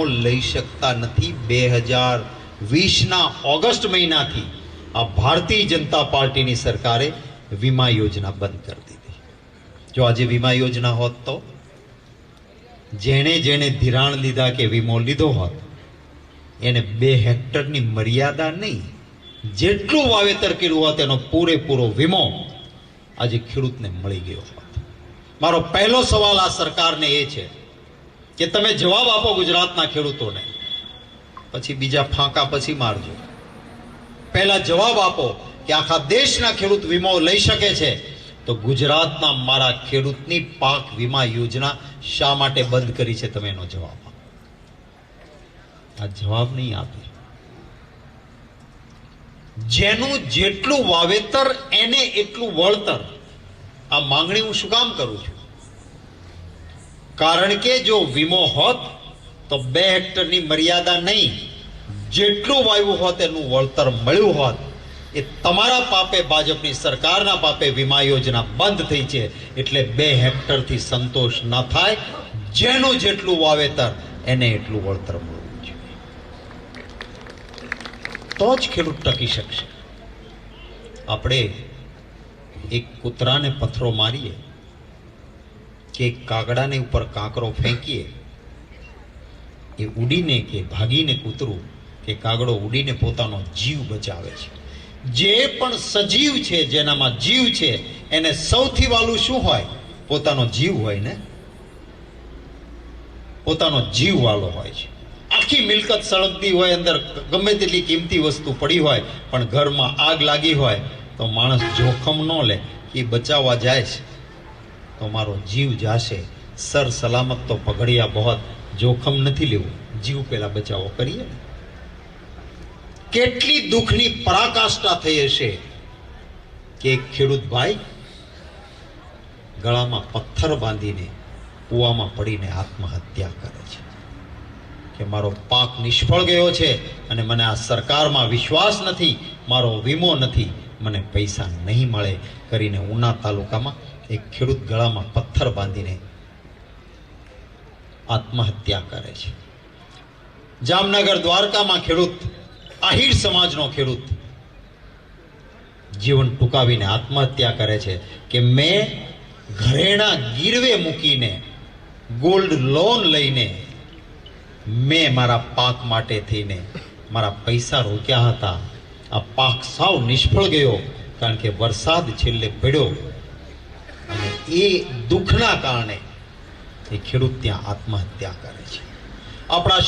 લઈ શકતા નથી। 2020ના ઓગસ્ટ મહિનાથી આ ભારતીય જનતા પાર્ટીની સરકારે વીમા યોજના બંધ કરી દીધી। જો આજે વીમા યોજના હોત તો જેણે જેણે ધિરાણ લીધા કે વીમો લીધો હોત એને 2 હેક્ટરની મર્યાદા નહીં, જેટલું વાવેતર કર્યું હોત એનો પૂરેપૂરો વીમો આજે ખેડૂતને મળી ગયો હોત। મારો પહેલો સવાલ આ સરકારને એ છે કે તમે જવાબ આપો ગુજરાતના ખેડૂતોને, પછી બીજા ફાંકા પછી મારજો। પહેલા જવાબ આપો કે આખા દેશના ખેડૂત વીમો લઈ શકે છે, તો ગુજરાતના મારા ખેડૂતની પાક વીમા યોજના શા માટે બંધ કરી છે? તમે એનો જવાબ આપો। આ જવાબ નહીં આપે। જેનું જેટલું વાવેતર એને એટલું વળતર। આ માંગણી હું શું કામ કરું છું? કારણ કે જો વીમો હોત તો 2 હેક્ટરની મર્યાદા નહીં, જેટલું વાવ્યું હોત એનું વળતર મળ્યું હોત। એ તમારા પાપે, ભાજપની સરકારના પાપે વીમા યોજના બંધ થઈ છે, એટલે 2 હેક્ટરથી સંતોષ ન થાય। જેનું જેટલું વાવેતર એને એટલું વળતર મળવું જોઈએ, તો જ ખેડૂત ટકી શકશે। આપણે એક કૂતરાને પથ્થરો મારીએ કે એક કાગડાને ઉપર કાંકરો ફેંકીએ, એ ઉડીને કે ભાગીને કૂતરું કે કાગડો ઉડીને પોતાનો જીવ બચાવે છે। જે પણ સજીવ છે, જેનામાં જીવ છે, એને સૌથી વાલું શું હોય? પોતાનો જીવ હોય ને, પોતાનો જીવ વાલો હોય છે। આખી મિલકત સળગતી હોય, અંદર ગમે તેટલી કિંમતી વસ્તુ પડી હોય, પણ ઘરમાં આગ લાગી હોય તો માણસ જોખમ ન લે કે બચાવવા જાય છે તો મારો જીવ જાશે। સર સલામત તો પગડિયા બહોત, જોખમ નથી લેવું, જીવ પેલા બચાવો કરીએ ને। કેટલી દુઃખની પરાકાષ્ઠા થઈ હશે કે એક ખેડૂત ભાઈ ગળામાં પથ્થર બાંધીને કૂવામાં પડીને આત્મહત્યા કરે છે કે મારો પાક નિષ્ફળ ગયો છે અને મને આ સરકારમાં વિશ્વાસ નથી, મારો વીમો નથી, મને પૈસા નહીં મળે કરીને ઉના તાલુકામાં એક ખેડૂત ગળામાં પથ્થર બાંધીને આત્મહત્યા કરે છે। જામનગર દ્વારકામાં ખેડૂત, આહિર સમાજનો ખેડૂત જીવન ટૂંકાવીને આત્મહત્યા કરે છે કે મેં ઘરેણા ગીરવે મૂકીને, ગોલ્ડ લોન લઈને મેં મારા પાક માટે થઈને મારા પૈસા રોક્યા હતા, આ પાક સાવ નિષ્ફળ ગયો કારણ કે વરસાદ છેલ્લે પડ્યો અને એ દુઃખના કારણે એ ખેડૂત ત્યાં આત્મહત્યા કરે છે। આપણા